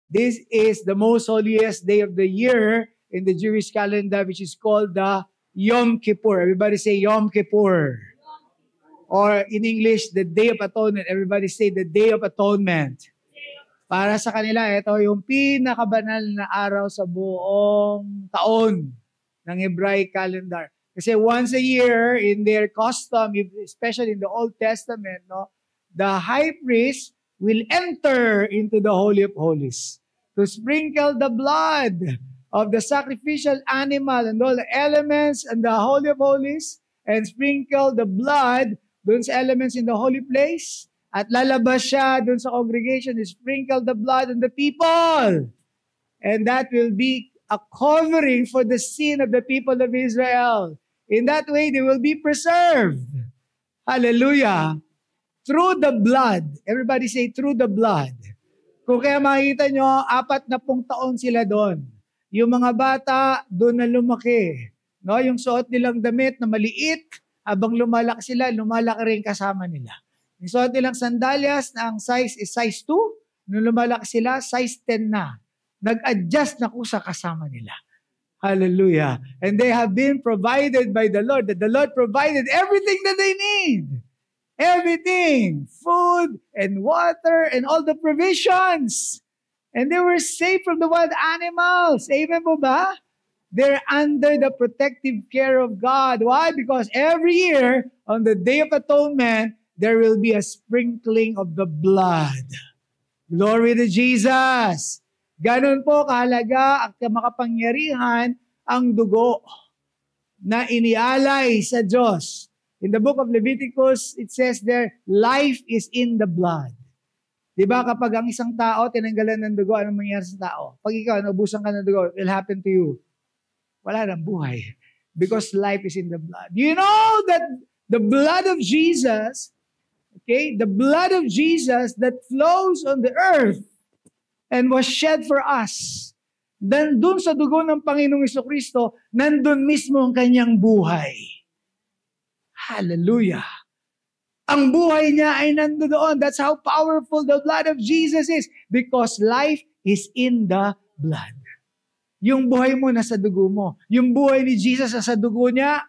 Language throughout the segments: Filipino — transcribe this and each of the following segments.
This is the most holiest day of the year in the Jewish calendar, which is called the Yom Kippur. Everybody say Yom Kippur. Or in English, the Day of Atonement. Everybody say the Day of Atonement. Para sa kanila, ito yung pinakabanal na araw sa buong taon ng Hebraic calendar. Kasi once a year, in their custom, especially in the Old Testament, no, the high priest will enter into the Holy of Holies to sprinkle the blood of the sacrificial animal and all the elements and the Holy of Holies and sprinkle the blood dun sa elements in the holy place. At lalabas siya dun sa congregation, sprinkle the blood on the people. And that will be a covering for the sin of the people of Israel. In that way, they will be preserved. Hallelujah. Through the blood. Everybody say, through the blood. Kung kaya makikita nyo, 40 taon sila doon. Yung mga bata, doon na lumaki. No? Yung suot nilang damit na maliit, habang lumalaki sila, lumalaki rin kasama nila. Yung suot nilang sandalyas na ang size is size 2, nung lumalaki sila, size 10 na. Nag-adjust na ko sa kasama nila. Hallelujah. And they have been provided by the Lord. That the Lord provided everything that they need. Everything. Food and water and all the provisions. And they were safe from the wild animals. Amen po ba? They're under the protective care of God. Why? Because every year, on the Day of Atonement, there will be a sprinkling of the blood. Glory to Jesus. Ganon po kahalaga at makapangyarihan ang dugo na inialay sa Diyos. In the book of Leviticus, it says there, life is in the blood. Diba kapag ang isang tao, tinanggalan ng dugo, anong mangyayari sa tao? Pag ikaw, naubusan ka ng dugo, it will happen to you. Wala nang buhay. Because life is in the blood. You know that the blood of Jesus, okay, the blood of Jesus that flows on the earth and was shed for us, nandun sa dugo ng Panginoong Jesucristo, nandun mismo ang kanyang buhay. Hallelujah. Ang buhay niya ay nandoon. That's how powerful the blood of Jesus is. Because life is in the blood. Yung buhay mo nasa dugo mo. Yung buhay ni Jesus nasa dugo niya.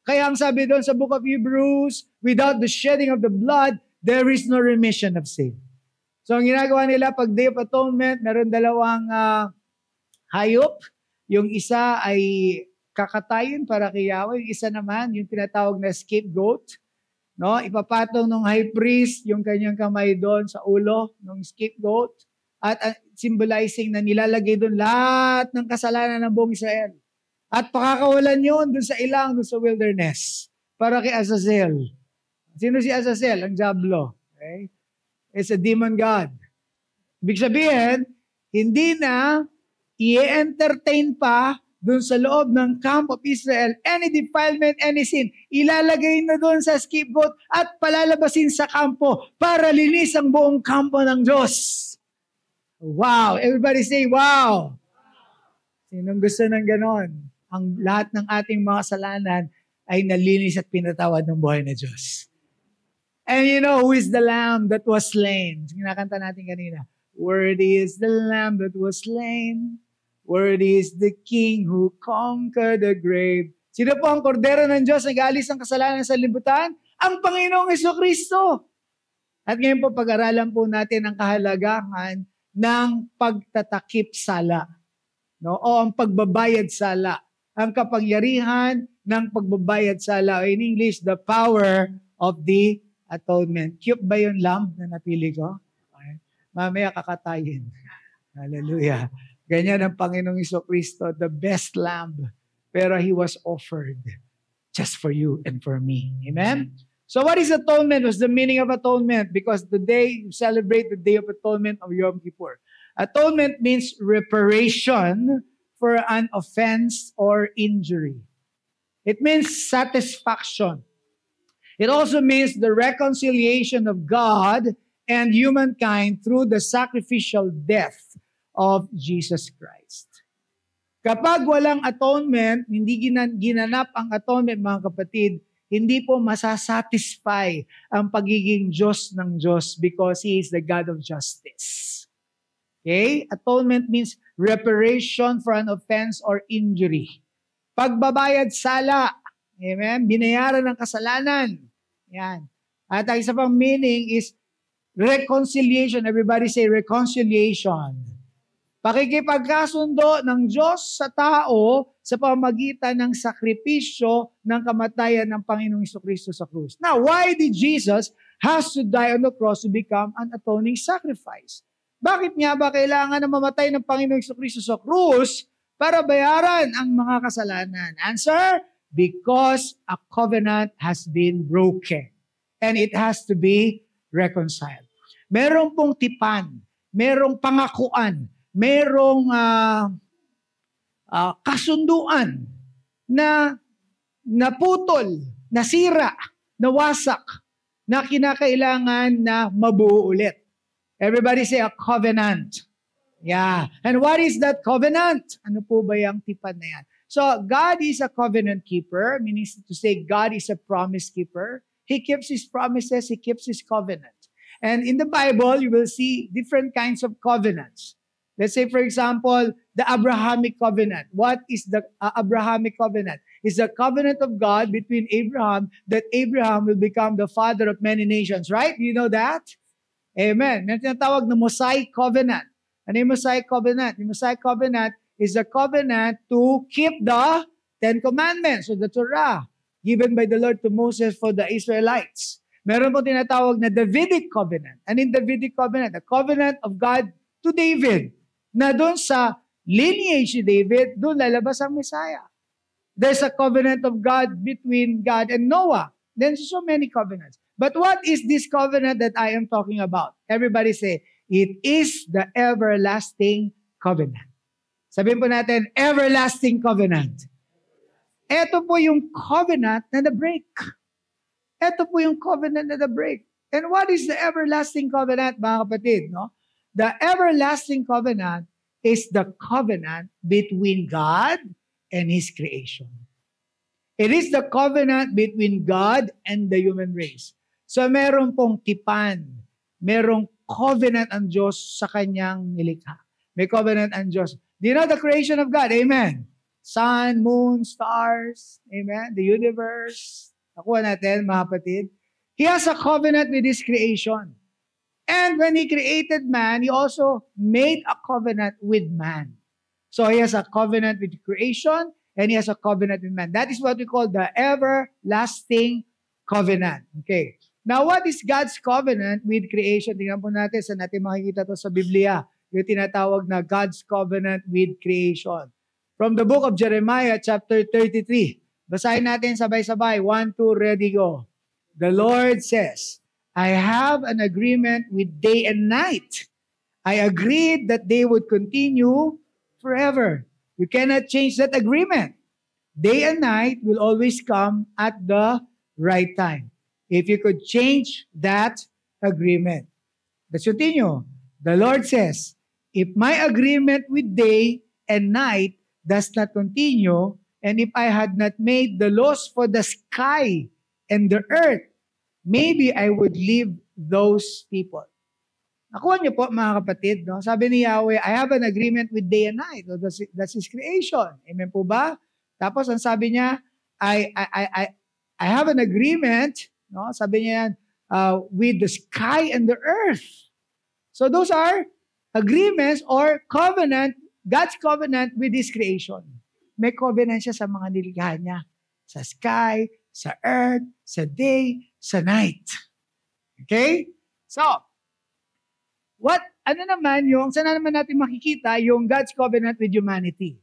Kaya ang sabi doon sa book of Hebrews, without the shedding of the blood, there is no remission of sin. So ang ginagawa nila pag Day of Atonement, meron dalawang hayop. Yung isa ay kakatayin para kay Yahweh. Yung isa naman, yung tinatawag na scapegoat. No, ipapatong ng high priest yung kanyang kamay doon sa ulo ng scapegoat at symbolizing na nilalagay doon lahat ng kasalanan ng buong Israel. At pakakawalan yun doon sa ilang, doon sa wilderness para kay Azazel. Sino si Azazel? Ang diablo. Okay? It's a demon god. Ibig sabihin, hindi na i-entertain pa doon sa loob ng camp of Israel, any defilement, any sin, ilalagay na doon sa scapegoat at palalabasin sa kampo para linis ang buong kampo ng Diyos. Wow! Everybody say, wow! Sinong gusto ng ganon? Ang lahat ng ating mga kasalanan ay nalinis at pinatawad ng buhay na Diyos. And you know who is the lamb that was slain? Kinakanta natin kanina. Worthy is the lamb that was slain. Worthy is the King who conquered the grave. Sino po ang kordero ng Diyos na nag-aalis ng kasalanan sa libutan? Ang Panginoong Jesucristo. At ngayon po pag-aralan po natin ang kahalagahan ng pagtatakip sala. No? O ang pagbabayad sala. Ang kapangyarihan ng pagbabayad sala. O in English, the power of the atonement. Cute ba yung lamb na napili ko? Okay. Mamaya kakatayin. Hallelujah. Ganyan ang Panginoong Jesucristo, the best lamb. Pero He was offered just for you and for me. Amen? So what is atonement? What's the meaning of atonement? Because today, you celebrate the Day of Atonement of Yom Kippur. Atonement means reparation for an offense or injury. It means satisfaction. It also means the reconciliation of God and humankind through the sacrificial death of Jesus Christ. Kapag walang atonement, hindi ginanap ang atonement, mga kapatid, hindi po masasatisfy ang pagiging Diyos ng Diyos because He is the God of justice. Okay? Atonement means reparation for an offense or injury. Pagbabayad sala. Amen? Binayaran ng kasalanan. Yan. At ang isa pang meaning is reconciliation. Everybody say reconciliation. Pakikipagkasundo ng Diyos sa tao sa pamamagitan ng sakripisyo ng kamatayan ng Panginoong Jesucristo sa krus. Now, why did Jesus has to die on the cross to become an atoning sacrifice? Bakit nga ba kailangan na mamatay ng Panginoong Jesucristo sa krus para bayaran ang mga kasalanan? Answer, because a covenant has been broken and it has to be reconciled. Merong pong tipan, merong pangakuan, merong kasunduan na naputol, nasira, nawasak, na kinakailangan na mabuo ulit. Everybody say a covenant. Yeah. And what is that covenant? Ano po ba yung tipan na yan? So, God is a covenant keeper, meaning to say God is a promise keeper. He keeps His promises, He keeps His covenant. And in the Bible, you will see different kinds of covenants. Let's say, for example, the Abrahamic covenant. What is the Abrahamic covenant? It's the covenant of God between Abraham that Abraham will become the father of many nations, right? Do you know that? Amen. May tinatawag na Mosaic covenant. Ano yung Mosaic covenant? Yung Mosaic covenant is the covenant to keep the Ten Commandments or the Torah given by the Lord to Moses for the Israelites. Meron po tinatawag na Davidic covenant. And in Davidic covenant, the covenant of God to David, na doon sa lineage ni David, doon lalabas ang Messiah. There's a covenant of God between God and Noah. There's so many covenants. But what is this covenant that I am talking about? Everybody say, it is the everlasting covenant. Sabihin po natin, everlasting covenant. Ito po yung covenant na na-break. Ito po yung covenant na na-break. And what is the everlasting covenant, mga kapatid? No? The everlasting covenant is the covenant between God and His creation. It is the covenant between God and the human race. So meron pong tipan, merong covenant ang Diyos sa kanyang nilikha. May covenant ang Diyos. Do you know the creation of God? Amen. Sun, moon, stars, amen, the universe. Nakuha natin, mga kapatid. He has a covenant with His creation. And when He created man, He also made a covenant with man. So He has a covenant with creation, and He has a covenant with man. That is what we call the everlasting covenant. Okay. Now, what is God's covenant with creation? Tingnan po natin, saan natin makikita to sa Biblia. Yung tinatawag na God's covenant with creation. From the book of Jeremiah, chapter 33. Basahin natin sabay-sabay. 1, 2, ready, go. The Lord says, I have an agreement with day and night. I agreed that they would continue forever. You cannot change that agreement. Day and night will always come at the right time. If you could change that agreement. Let's continue. The Lord says, if my agreement with day and night does not continue, and if I had not made the laws for the sky and the earth, maybe I would leave those people. Nakuha niyo po, mga kapatid, no? Sabi ni Yahweh, I have an agreement with day and night. No? That's His creation. Amen po ba? Tapos, ang sabi niya, I have an agreement, no? Sabi niya yan, with the sky and the earth. So those are agreements or covenant, God's covenant with His creation. May covenant siya sa mga nilikha niya. Sa sky, sa earth, sa day, sa night. Okay? So, saan naman natin makikita yung God's covenant with humanity?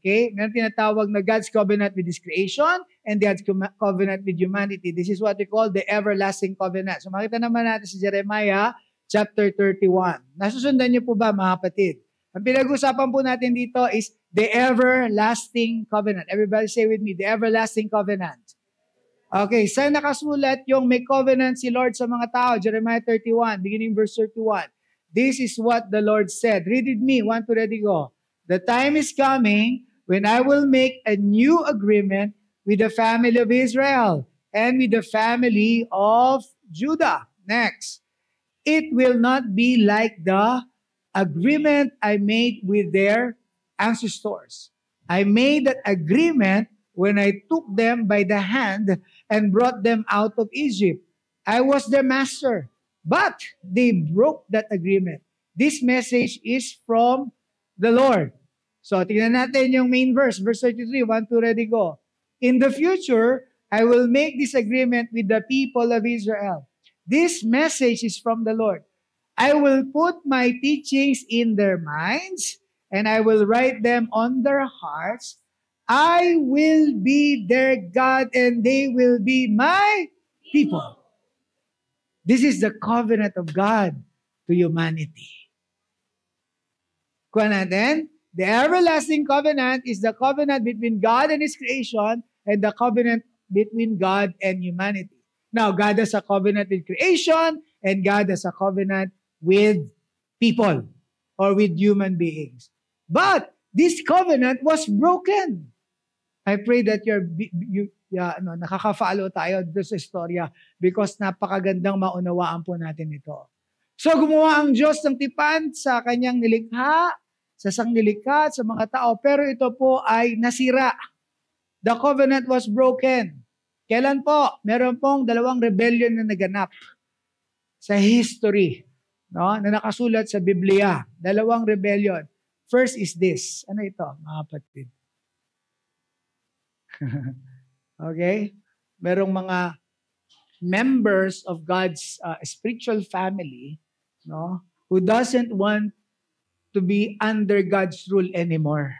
Okay? Meron tinatawag na God's covenant with His creation and God's covenant with humanity. This is what we call the everlasting covenant. So makita naman natin sa Jeremiah chapter 31. Nasusundan niyo po ba, mga kapatid? Ang pinag-usapan po natin dito is the everlasting covenant. Everybody say with me, the everlasting covenant. Okay, saan nakasulat yung may covenant si Lord sa mga tao? Jeremiah 31, beginning verse 31. This is what the Lord said. Read with me. 1, 2, ready, go. The time is coming when I will make a new agreement with the family of Israel and with the family of Judah. Next. It will not be like the agreement I made with their ancestors. I made that agreement when I took them by the hand and brought them out of Egypt. I was their master, but they broke that agreement. This message is from the Lord. So, tingnan natin yung main verse, verse 33, 1, 2, ready, go. In the future, I will make this agreement with the people of Israel. This message is from the Lord. I will put my teachings in their minds, and I will write them on their hearts. I will be their God, and they will be my people. This is the covenant of God to humanity. Kuha natin, the everlasting covenant is the covenant between God and His creation and the covenant between God and humanity. Now, God has a covenant with creation and God has a covenant with people or with human beings. But this covenant was broken. I pray that nakaka-follow tayo dito sa istorya because napakagandang maunawaan po natin ito. So, gumawa ang Diyos ng tipan sa kanyang nilikha, sa sanglilikha, sa mga tao, pero ito po ay nasira. The covenant was broken. Kailan po? Meron pong 2 rebellion na naganap sa history, no? Na nakasulat sa Biblia. 2 rebellion. First is this. Ano ito, mga kapatid? Okay? Merong mga members of God's spiritual family, no, who doesn't want to be under God's rule anymore.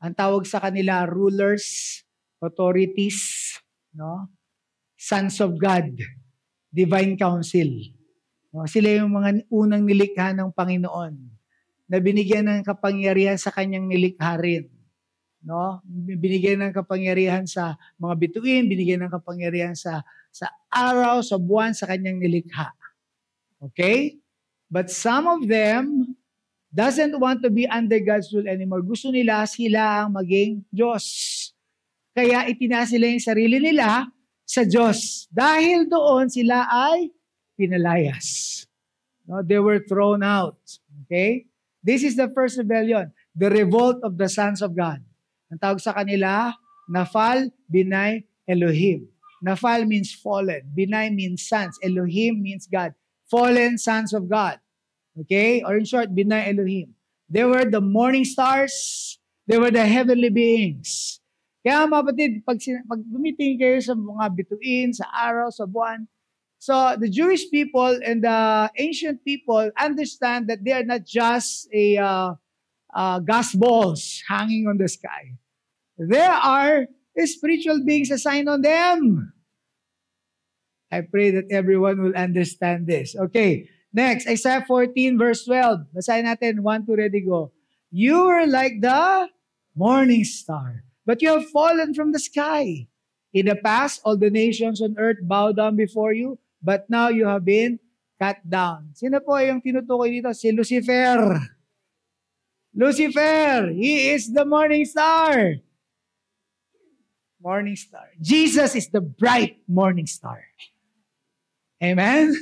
Ang tawag sa kanila, rulers, authorities, no? Sons of God, divine council. No? Sila yung mga unang nilikha ng Panginoon na binigyan ng kapangyarihan sa kanyang nilikha rin. No? Binigyan ng kapangyarihan sa mga bituin, binigyan ng kapangyarihan sa araw, sa buwan, sa kanyang nilikha. Okay? But some of them doesn't want to be under God's rule anymore. Gusto nila sila ang maging Diyos. Kaya itinaas nila yung sarili nila sa Diyos. Dahil doon sila ay pinalayas. No, they were thrown out. Okay? This is the first rebellion. The revolt of the sons of God. Ang tawag sa kanila, Naphal, Binay, Elohim. Naphal means fallen. Binay means sons. Elohim means God. Fallen sons of God. Okay? Or in short, Binay Elohim. They were the morning stars. They were the heavenly beings. Kaya mga kapatid, pag dumitingin kayo sa mga bituin, sa araw, sa buwan, so the Jewish people and the ancient people understand that they are not just gas balls hanging on the sky. There are spiritual beings assigned on them. I pray that everyone will understand this. Okay. Next, Isaiah 14 verse 12. Basahin natin, 1, 2, ready, go. You are like the morning star, but you have fallen from the sky. In the past, all the nations on earth bow down before you, but now you have been cut down. Sino po yung tinutukoy dito? Si Lucifer. Lucifer, he is the morning star. Morning star. Jesus is the bright morning star. Amen?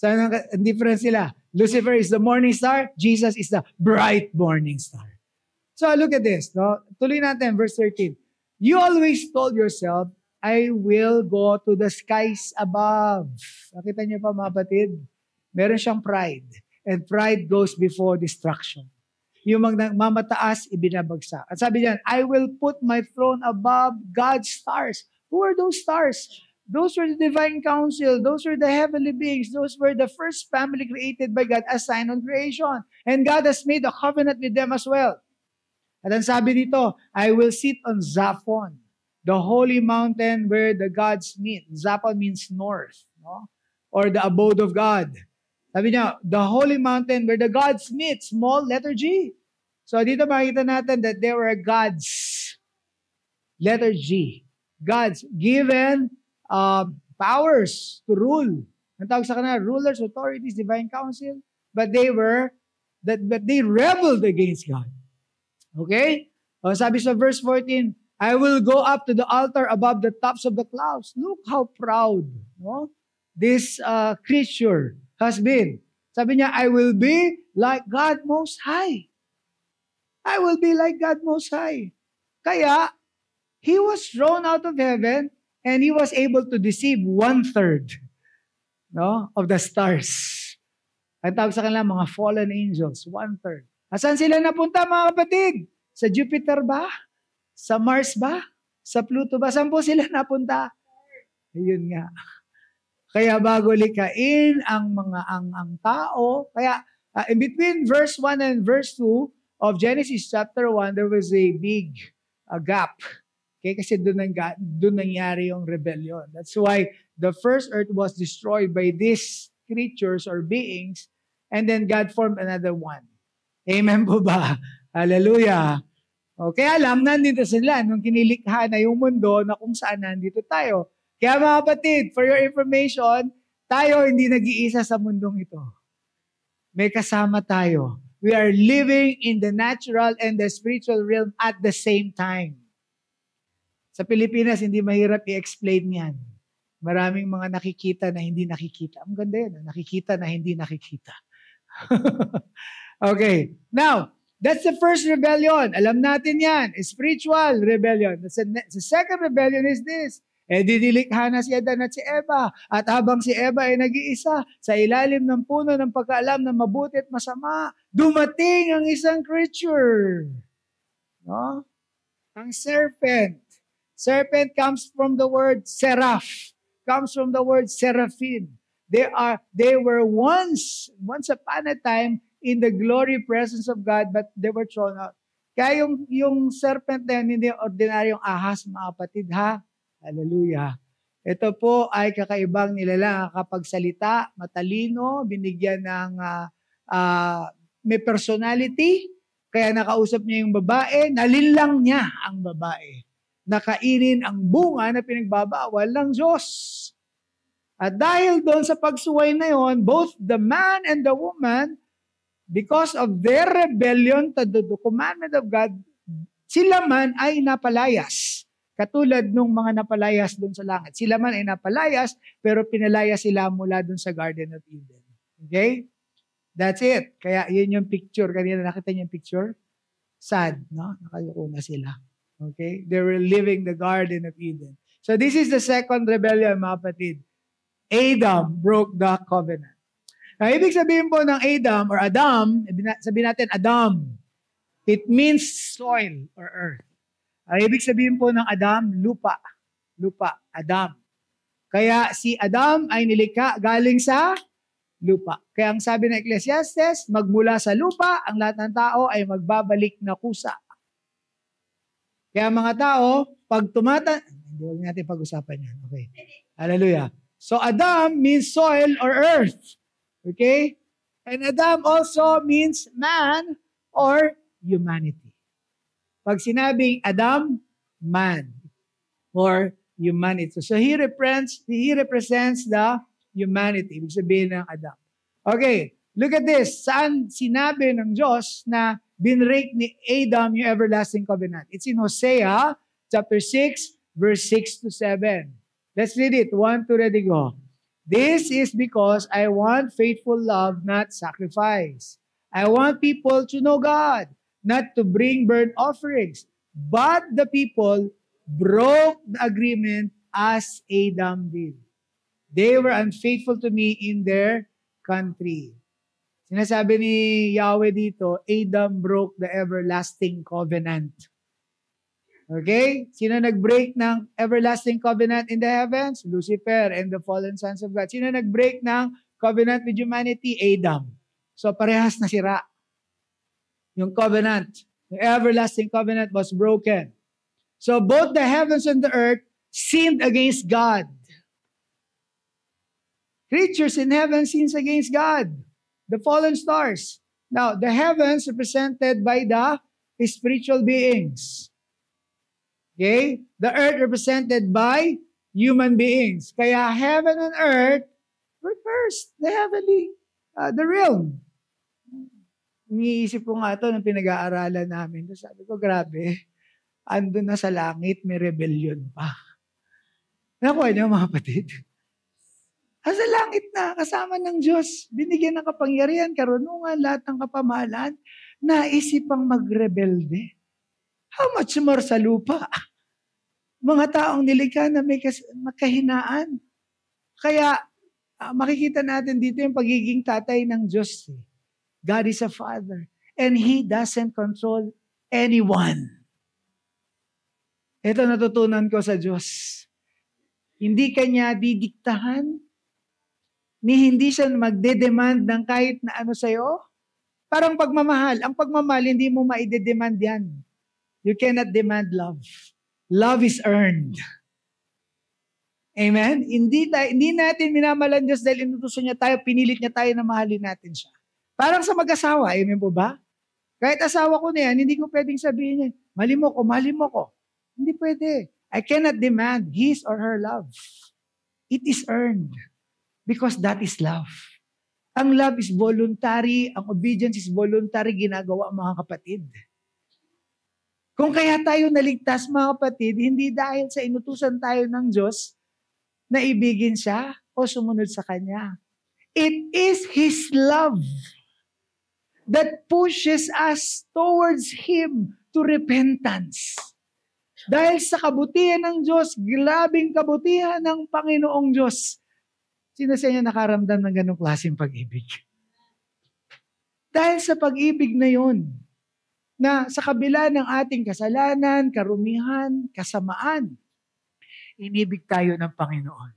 So, ang difference sila. Lucifer is the morning star. Jesus is the bright morning star. So, look at this. No? Tuloy natin, verse 13. You always told yourself, I will go to the skies above. Nakita niyo pa, mga batid? Meron siyang pride. And pride goes before destruction. Yung mamataas, ibinabagsak. At sabi niyan, I will put my throne above God's stars. Who are those stars? Those were the divine council. Those were the heavenly beings. Those were the first family created by God, assigned on creation. And God has made a covenant with them as well. At ang sabi dito, I will sit on Zaphon, the holy mountain where the gods meet. Zaphon means north, no? Or the abode of God. Sabi niya, the holy mountain where the gods meet, small letter G. So dito makikita natin that there were gods, letter G. Gods given powers to rule. Ang tawag sa kanila, rulers, authorities, divine council. But they rebelled against God. Okay? O, sabi sa verse 14, I will go up to the altar above the tops of the clouds. Look how proud, no, this creature has been. Sabi niya, I will be like God Most High. I will be like God Most High. Kaya, he was thrown out of heaven and he was able to deceive 1/3 of the stars. Ang tawag sa kanila, mga fallen angels, 1/3. Asan sila napunta, mga kapatid? Sa Jupiter ba? Sa Mars ba? Sa Pluto ba? Saan po sila napunta? Ayun nga. Kaya bago likain ang tao, kaya in between verse 1 and verse 2 of Genesis chapter 1, there was a big gap. Okay, kasi doon nangyari yung rebellion. That's why the first earth was destroyed by these creatures or beings, and then God formed another one. Amen po ba? Hallelujah. Okay, alam, nandito sila nung kinilikha na yung mundo na kung saan nandito tayo. Kaya mga kapatid, for your information, tayo hindi nag-iisa sa mundong ito. May kasama tayo. We are living in the natural and the spiritual realm at the same time. Sa Pilipinas, hindi mahirap i-explain yan. Maraming mga nakikita na hindi nakikita. Ang ganda yun, nakikita na hindi nakikita. Okay, now, that's the first rebellion. Alam natin yan, spiritual rebellion. The second rebellion is this. Didilikha na si Adan at si Eva. At habang si Eva ay nag-iisa sa ilalim ng puno ng pagkaalam ng mabuti at masama, dumating ang isang creature. No? Ang serpent. Serpent comes from the word seraph. Comes from the word seraphim. They were once upon a time in the glory presence of God, but they were thrown out. Kaya yung serpent na yun, hindi ordinaryong ahas, mga kapatid, ha? Hallelujah. Ito po ay kakaibang nilalang kapag salita, matalino, binigyan ng may personality, kaya nakausap niya yung babae, nalinlang niya ang babae. Nakainin ang bunga na pinagbabawal ng Diyos. At dahil doon sa pagsuway na yon, both the man and the woman, because of their rebellion to the commandment of God, sila man ay napalayas. Katulad nung mga napalayas doon sa langit. Sila man ay napalayas, pero pinalayas sila mula doon sa Garden of Eden. Okay? That's it. Kaya yun yung picture. Kanina nakita niyo yung picture? Sad, no? Nakayuko na sila. Okay? They were living the Garden of Eden. So this is the second rebellion, mga kapatid. Adam broke the covenant. Now, ibig sabihin po ng Adam or Adam, sabihin natin Adam. It means soil or earth. Ang ibig sabihin po ng Adam, lupa. Lupa, Adam. Kaya si Adam ay nilikha galing sa lupa. Kaya ang sabi ng Ecclesiastes, magmula sa lupa, ang lahat ng tao ay magbabalik na kusa. Kaya mga tao, pag hindi huwag natin pag-usapan yan. Okay. Hallelujah. So Adam means soil or earth. Okay? And Adam also means man or humanity. Pag sinabing Adam, man or humanity. So he represents the humanity. Ibig sabihin ng Adam. Okay, look at this. Saan sinabi ng Diyos na binrake ni Adam yung everlasting covenant? It's in Hosea chapter 6, verse 6 to 7. Let's read it. 1, 2, ready, go. This is because I want faithful love, not sacrifice. I want people to know God, not to bring burnt offerings. But the people broke the agreement as Adam did. They were unfaithful to me in their country. Sinasabi ni Yahweh dito, Adam broke the everlasting covenant. Okay? Sino nag-break ng everlasting covenant in the heavens? Lucifer and the fallen sons of God. Sino nag-break ng covenant with humanity? Adam. So parehas na sira. Yung covenant, the everlasting covenant was broken. So both the heavens and the earth sinned against God. Creatures in heaven sins against God. The fallen stars. Now, the heavens represented by the spiritual beings. Okay? The earth represented by human beings. Kaya heaven and earth were cursed. The heavenly, the realm. Iniisip ko nga ito nung pinag-aaralan namin. Sabi ko, grabe, andun na sa langit, may rebellion pa. Nakuha niyo mga kapatid? Asa langit na, kasama ng Diyos. Binigyan ng kapangyarihan, karunungan, lahat ng kapamahalan. Naisipang magrebelde. How much more sa lupa? Mga taong nilikha na may kahinaan. Kaya, makikita natin dito yung pagiging tatay ng Diyos. God is a Father. And He doesn't control anyone. Ito natutunan ko sa Diyos. Hindi Kanya didiktahan, ni hindi siya magde-demand ng kahit na ano sa'yo. Parang pagmamahal. Ang pagmamahal, hindi mo maide-demand yan. You cannot demand love. Love is earned. Amen? Hindi natin minamalan Diyos dahil inutusan niya tayo, pinilit niya tayo na mahalin natin siya. Parang sa mag-asawa, amen po ba? Kahit asawa ko na yan, hindi ko pwedeng sabihin niya, mahal mo ko. Hindi pwede. I cannot demand his or her love. It is earned. Because that is love. Ang love is voluntary, ang obedience is voluntary, ginagawa mga kapatid. Kung kaya tayo naligtas mga kapatid, hindi dahil sa inutusan tayo ng Diyos na ibigin siya o sumunod sa Kanya. It is His love that pushes us towards Him to repentance. Dahil sa kabutihan ng Diyos, grabing kabutihan ng Panginoong Diyos, sino sa inyo nakaramdam ng ganong klaseng pag-ibig? Dahil sa pag-ibig na yon, na sa kabila ng ating kasalanan, karumihan, kasamaan, inibig tayo ng Panginoon.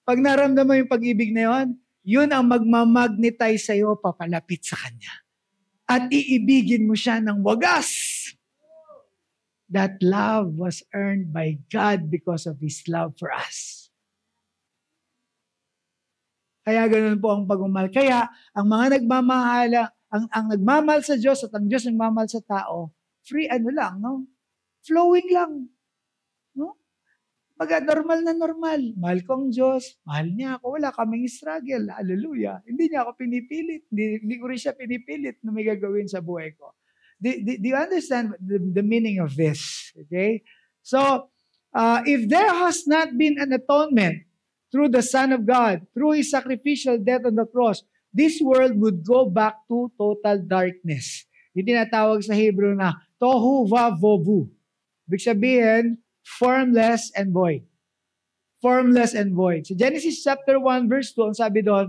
Pag naramdaman mo yung pag-ibig na yon, yun ang magmamagnetize sa'yo papalapit sa Kanya. At iibigin mo siya ng wagas. That love was earned by God because of His love for us. Kaya ganun po ang pagmamahal. Kaya ang mga nagmamahala, ang nagmamahal sa Diyos at ang Diyos nagmamahal sa tao, free lang, no? Flowing lang. No? Normal na normal. Mahal ko ang Diyos, mahal niya ako, wala kaming struggle. Hallelujah. Hindi niya ako pinipilit. Hindi ko rin siya pinipilit na may gagawin sa buhay ko. Do you understand the meaning of this? Okay? So, if there has not been an atonement through the Son of God, through His sacrificial death on the cross, this world would go back to total darkness. Yung tinatawag sa Hebrew na tohu vavohu. Ibig sabihin, formless and void. Formless and void. So Genesis chapter 1 verse 2, ang sabi doon,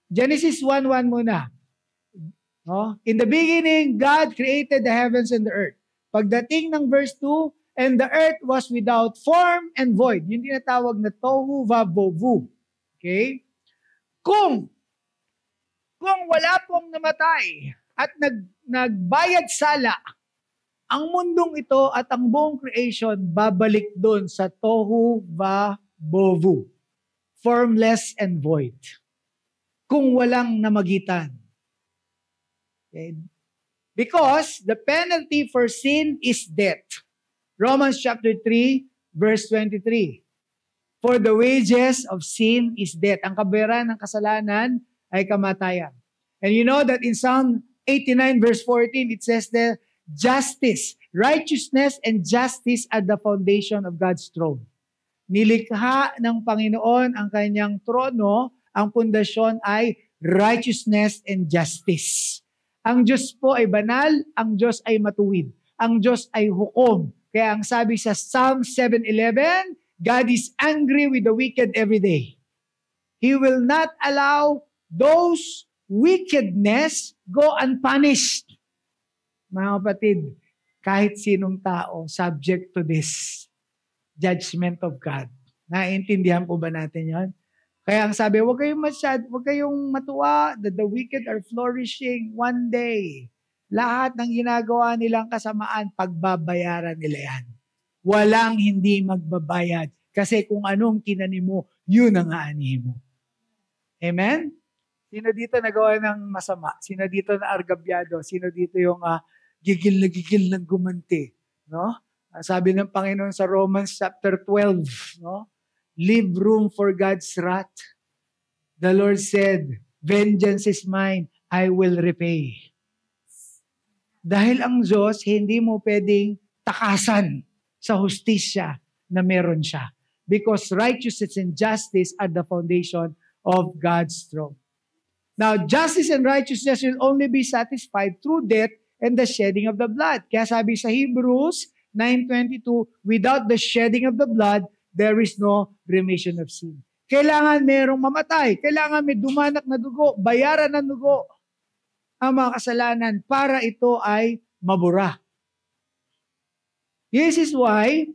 Genesis 1:1 muna. No? In the beginning, God created the heavens and the earth. Pagdating ng verse 2, and the earth was without form and void. Yung tinatawag na tohu vavohu. Okay? Kung wala pong namatay at nagbayad sala, ang mundong ito at ang buong creation babalik doon sa tohu vavohu. Formless and void. Kung walang namagitan. Okay? Because the penalty for sin is death. Romans chapter 3, verse 23. For the wages of sin is death. Ang kabayaran ng kasalanan ay kamatayan. And you know that in Psalm 89, verse 14, it says that justice, righteousness, and justice are the foundation of God's throne. Nilikha ng Panginoon ang kanyang trono, ang pundasyon ay righteousness and justice. Ang Diyos po ay banal, ang Diyos ay matuwid, ang Diyos ay hukom. Kaya ang sabi sa Psalm 7:11, God is angry with the wicked every day. He will not allow those wickedness go unpunished. Mga kapatid, kahit sinong tao, subject to this judgment of God. Naiintindihan po ba natin yon? Kaya ang sabi, huwag kayong matuwa that the wicked are flourishing one day. Lahat ng ginagawa nilang kasamaan, pagbabayaran nila yan. Walang hindi magbabayad. Kasi kung anong tinanim mo, yun ang aanihin mo. Amen? Sino dito nagawa ng masama? Sino dito na argabyado? Sino dito yung gigil ng gumanti? No? Sabi ng Panginoon sa Romans chapter 12, no? Leave room for God's wrath. The Lord said, vengeance is mine, I will repay. Dahil ang Diyos, hindi mo pwedeng takasan sa hustisya na meron siya. Because righteousness and justice are the foundation of God's throne. Now, justice and righteousness will only be satisfied through death and the shedding of the blood. Kaya sabi sa Hebrews 9:22, without the shedding of the blood, there is no remission of sin. Kailangan merong mamatay. Kailangan may dumanak na dugo, bayaran ng dugo ang mga kasalanan para ito ay mabura. This is why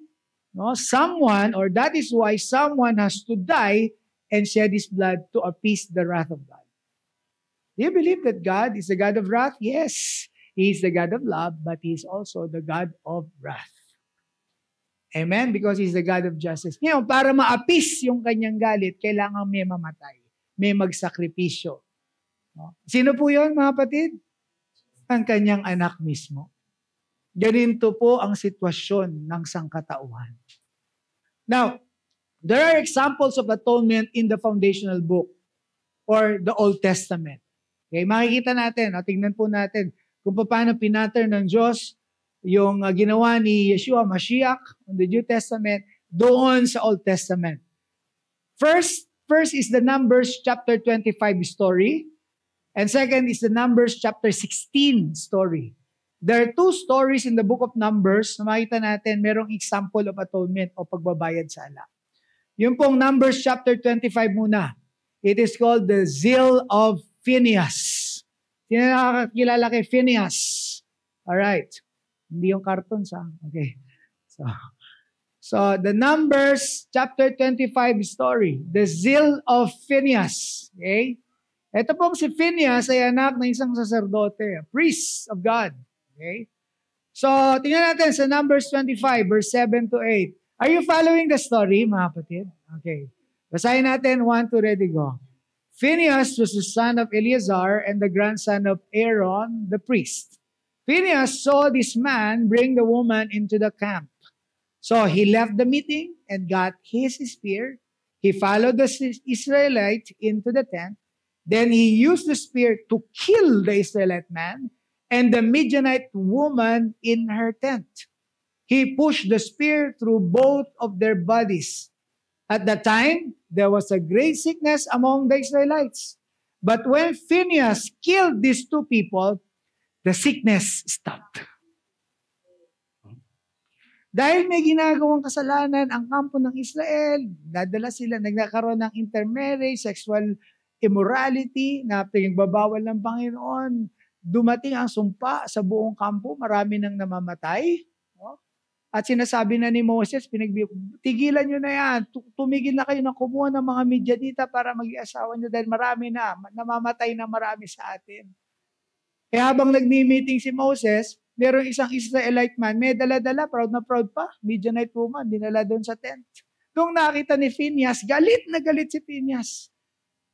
that is why someone has to die and shed his blood to appease the wrath of God. Do you believe that God is the God of wrath? Yes. He is the God of love, but He is also the God of wrath. Amen? Because He's the God of justice. Ngayon, para ma-appease yung kanyang galit, kailangan may mamatay. May magsakripisyo. No? Sino po yun, mga kapatid? Ang kanyang anak mismo. Ganito po ang sitwasyon ng sangkatauhan. Now, there are examples of atonement in the foundational book or the Old Testament. Okay, makikita natin, tingnan po natin kung paano pinattern ng Diyos yung ginawa ni Yeshua Mashiach in the New Testament doon sa Old Testament. First is the Numbers chapter 25 story, and second is the Numbers chapter 16 story. There are two stories in the book of Numbers na makita natin merong example of atonement o pagbabayad sa ala. Yung pong Numbers chapter 25 muna. It is called the Zeal of Phinehas. Sino nakakilala kay Phinehas? Alright. Hindi yung cartoons ha. Okay. So the Numbers chapter 25 story. The Zeal of Phinehas. Okay. Ito pong si Phinehas ay anak ng isang saserdote, a priest of God. Okay. So tingnan natin sa Numbers 25 verse 7 to 8. Are you following the story, mga kapatid? Okay. Basahin natin, 1, 2, ready, go. Phinehas was the son of Eleazar and the grandson of Aaron, the priest. Phinehas saw this man bring the woman into the camp. So he left the meeting and got his spear. He followed the Israelite into the tent. Then he used the spear to kill the Israelite man and the Midianite woman in her tent. He pushed the spear through both of their bodies. At that time, there was a great sickness among the Israelites. But when Phinehas killed these two people, the sickness stopped. Dahil may ginagawang kasalanan ang kampo ng Israel, nagkakaroon ng intermarriage, sexual immorality, na pinagbabawal ng Panginoon, dumating ang sumpa sa buong kampo, marami nang namamatay. At sinasabi na ni Moses, tigilan nyo na yan, tumigil na kayo ng kumuha ng mga Midianita para mag-iasawa nyo dahil marami na, namamatay na marami sa atin. Kaya habang nagmi-meeting si Moses, merong isang Israelite man, may dala-dala, proud na proud pa, Midianite woman, dinala doon sa tent. Nung nakita ni Phinehas, galit na galit si Phinehas.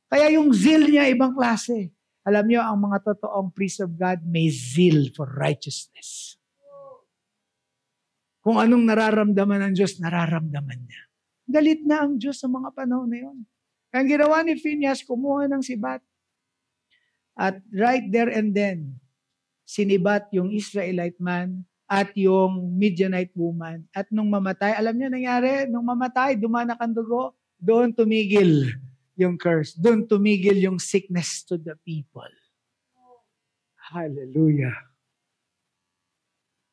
Kaya yung zeal niya, ibang klase. Alam niyo, ang mga totoong priest of God may zeal for righteousness. Kung anong nararamdaman ng Diyos, nararamdaman niya. Galit na ang Diyos sa mga panahon na yun. Ang ginawa ni Phinehas, kumuha ng sibat. At right there and then, sinibat yung Israelite man at yung Midianite woman. At nung mamatay, alam niyo nangyari? Nung mamatay, dumanak ang dugo, doon tumigil yung curse. Doon tumigil yung sickness to the people. Hallelujah.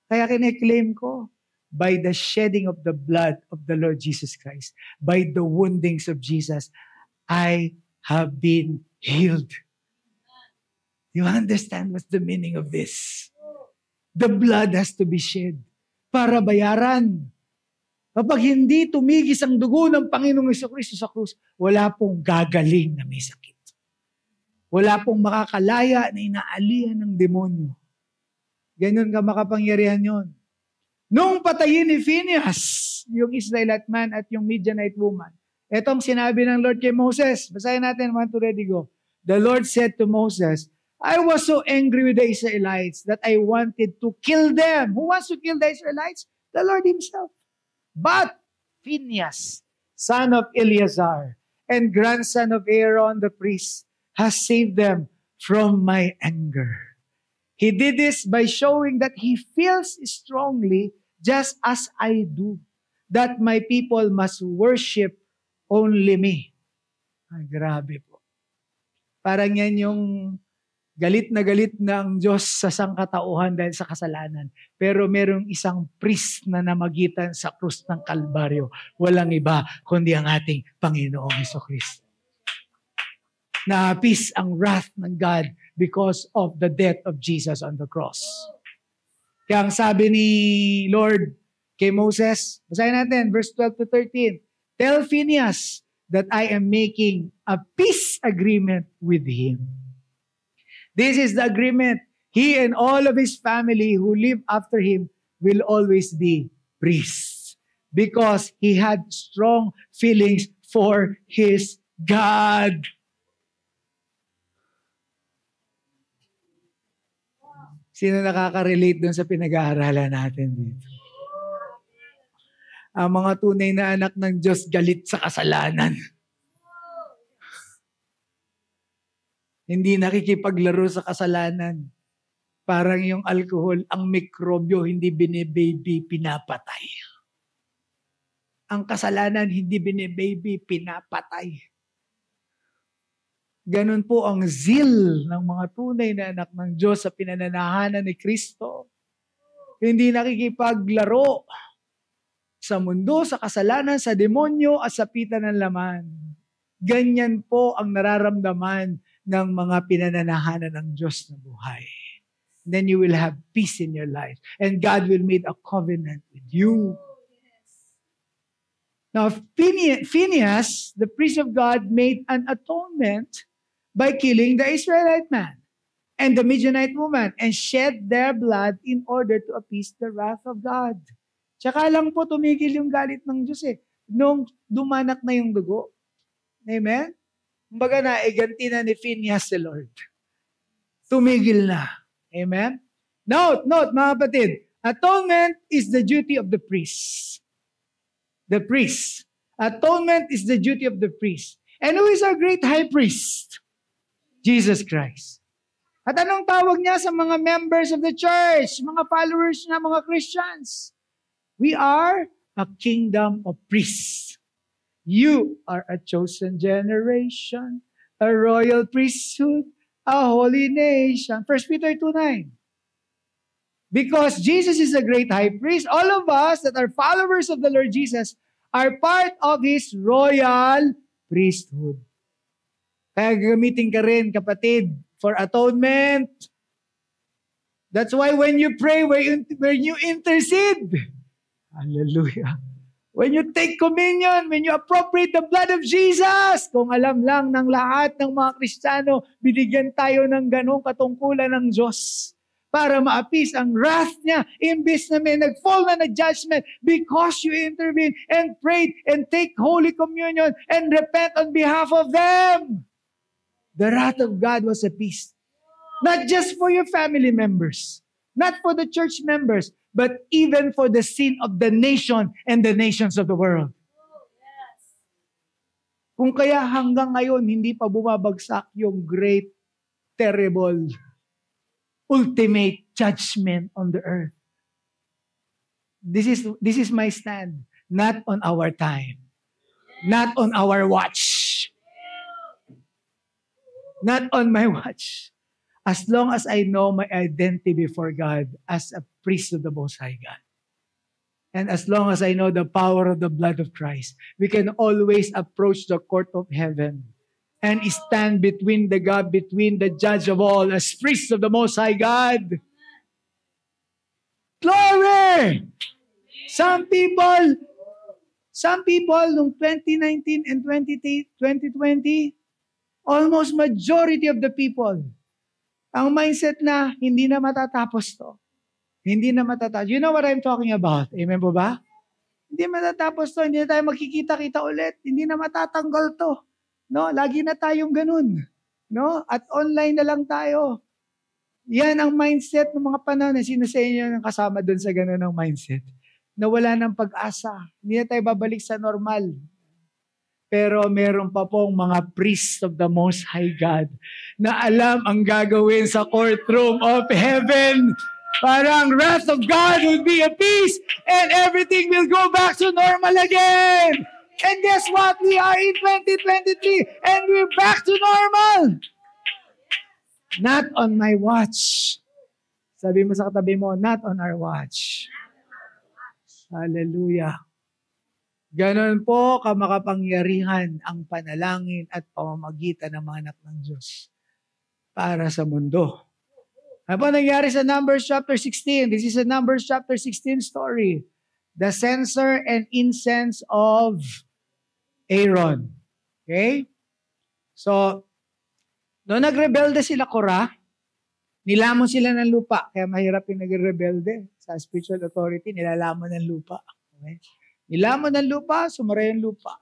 Kaya kine-claim ko, by the shedding of the blood of the Lord Jesus Christ, by the woundings of Jesus, I have been healed. You understand what's the meaning of this? The blood has to be shed para bayaran. Kapag hindi tumigis ang dugo ng Panginoong Jesucristo sa krus, wala pong gagaling na may sakit. Wala pong makakalaya na inaalihan ng demonyo. Ganyan ka makapangyarihan yon. Nung patayin ni Phinehas, yung Israelite man at yung Midianite woman, etong sinabi ng Lord kay Moses, basahin natin, 1, 2, ready, go. The Lord said to Moses, I was so angry with the Israelites that I wanted to kill them. Who wants to kill the Israelites? The Lord Himself. But Phinehas, son of Eleazar, and grandson of Aaron the priest, has saved them from my anger. He did this by showing that he feels strongly, just as I do, that my people must worship only me. Ay, grabe po. Parang yan yung galit na ang Diyos sa sangkatauhan dahil sa kasalanan. Pero merong isang priest na namagitan sa krus ng Kalbaryo. Walang iba kundi ang ating Panginoong Jesucristo. Naapis ang wrath ng God because of the death of Jesus on the cross. Kaya ang sabi ni Lord kay Moses, basahin natin, verse 12 to 13, tell Phinehas that I am making a peace agreement with him. This is the agreement. He and all of his family who live after him will always be priests because he had strong feelings for his God. Sino nakaka-relate dun sa pinag-aaralan natin dito? Ang mga tunay na anak ng Diyos galit sa kasalanan. Hindi nakikipaglaro sa kasalanan. Parang yung alcohol, ang mikrobyo, hindi bine-baby, pinapatay. Ang kasalanan, hindi bine-baby, pinapatay. Ganun po ang zeal ng mga tunay na anak ng Diyos sa pinananahanan ni Kristo. Hindi nakikipaglaro sa mundo, sa kasalanan, sa demonyo, at sa pita ng laman. Ganyan po ang nararamdaman ng mga pinananahanan ng Diyos na buhay. Then you will have peace in your life. And God will make a covenant with you. Now, Phinehas, the priest of God, made an atonement by killing the Israelite man and the Midianite woman and shed their blood in order to appease the wrath of God. Tsaka lang po tumigil yung galit ng Diyos nung dumanak na yung dugo. Amen? Kumbaga na, iganti na ni Phinehas si Lord. Tumigil na. Amen? Note, mga kapatid, atonement is the duty of the priest. The priest. Atonement is the duty of the priest. And who is our great high priest? Jesus Christ. At anong tawag niya sa mga members of the church, mga followers niya, mga Christians? We are a kingdom of priests. You are a chosen generation, a royal priesthood, a holy nation. 1 Peter 2:9. Because Jesus is a great high priest, all of us that are followers of the Lord Jesus are part of His royal priesthood. Kaya gagamitin ka rin, kapatid, for atonement. That's why when you pray, when you intercede, hallelujah. When you take communion, when you appropriate the blood of Jesus, kung alam lang ng lahat ng mga Kristiyano, binigyan tayo ng ganong katungkulan ng Diyos para ma-appease ang wrath niya, imbis na may nag-fall na judgment because you intervene and prayed and take Holy Communion and repent on behalf of them. The wrath of God was appeased. Not just for your family members, not for the church members, but even for the sin of the nation and the nations of the world. Kung kaya hanggang ngayon, hindi pa bumabagsak yung great, terrible, ultimate judgment on the earth. This is my stand. Not on our time. Not on our watch. Not on my watch. As long as I know my identity before God as a priest of the Most High God. And as long as I know the power of the blood of Christ, we can always approach the court of heaven and stand between the judge of all, as priest of the Most High God. Glory! Some people, nung 2019 and 2020, almost majority of the people, ang mindset na, hindi na matatapos to. Hindi na matatapos. You know what I'm talking about? Amen po ba? Hindi matatapos to. Hindi na tayo magkikita-kita ulit. Hindi na matatanggal to. No? Lagi na tayong ganun. No? At online na lang tayo. Yan ang mindset ng mga panahon na sino sa inyo yung kasama dun sa ganun ng mindset. Na wala ng pag-asa. Hindi na tayo babalik sa normal. Pero meron pa pong mga priests of the Most High God na alam ang gagawin sa courtroom of heaven. Parang wrath of God will be appeased and everything will go back to normal again. And guess what? We are in 2023 and we're back to normal. Not on my watch. Sabi mo sa katabi mo, not on our watch. Hallelujah. Ganon po kamakapangyarihan ang panalangin at pamamagitan ng mga anak ng Diyos para sa mundo. Ano po nangyari sa Numbers chapter 16? This is a Numbers chapter 16 story. The censer and incense of Aaron. Okay? So, noong nagrebelde sila Korah, nilamon sila ng lupa. Kaya mahirap yung nagrebelde sa spiritual authority, nilalamon ng lupa. Okay? Nilamon ng lupa, sumara yung lupa.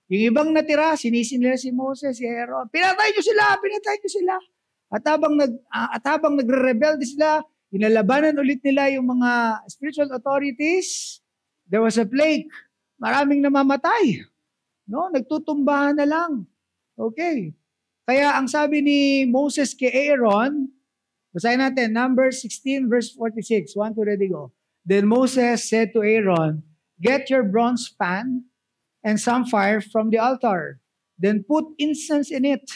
Yung ibang natira, sinisin nila si Moses, si Aaron. Pinatay nyo sila. At habang nagre-rebelde sila, inalabanan ulit nila yung mga spiritual authorities. There was a plague. Maraming namamatay. No? Nagtutumbahan na lang. Okay. Kaya ang sabi ni Moses kay Aaron, basahin natin, Numbers 16 verse 46. 1, 2, ready, go. Then Moses said to Aaron, get your bronze pan and some fire from the altar. Then put incense in it.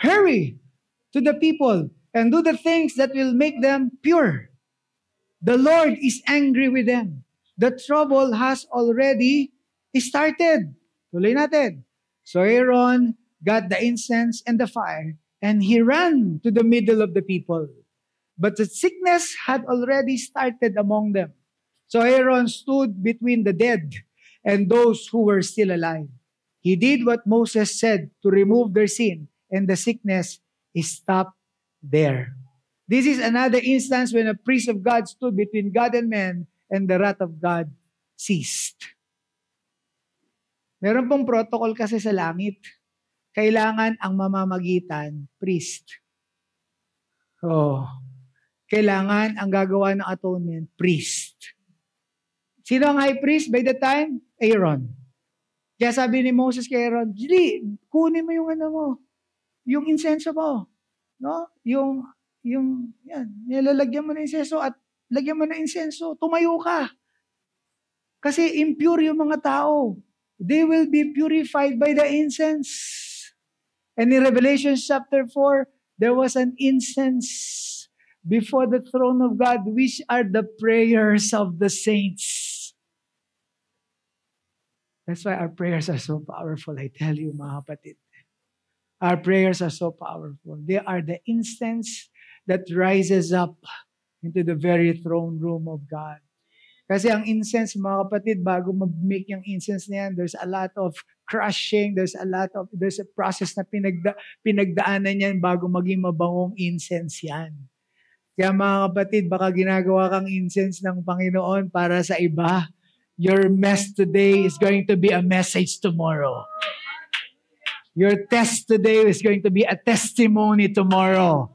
Hurry to the people and do the things that will make them pure. The Lord is angry with them. The trouble has already started. Tuloy natin. So Aaron got the incense and the fire, and he ran to the middle of the people. But the sickness had already started among them. So Aaron stood between the dead and those who were still alive. He did what Moses said to remove their sin, and the sickness stopped there. This is another instance when a priest of God stood between God and man, and the wrath of God ceased. Meron pong protocol kasi sa langit. Kailangan ang mamamagitan, priest. Kailangan ang gagawa ng atonement, priest. Sino ang high priest by the time? Aaron. Kaya sabi ni Moses kay Aaron, kunin mo yung yung insenso mo. No? Yung yan, nilalagyan mo ng insenso at lagyan mo ng insenso. Tumayo ka. Kasi impure yung mga tao. They will be purified by the incense. And in Revelation chapter 4, there was an incense before the throne of God, which are the prayers of the saints. That's why our prayers are so powerful, I tell you, mga kapatid. Our prayers are so powerful. They are the incense that rises up into the very throne room of God. Kasi ang incense, mga kapatid, bago mag-make yung incense na yan, there's a lot of crushing, there's a process na pinagdaanan yan bago maging mabangong incense yan. Kaya mga kapatid, baka ginagawa kang incense ng Panginoon para sa iba. Your mess today is going to be a message tomorrow. Your test today is going to be a testimony tomorrow.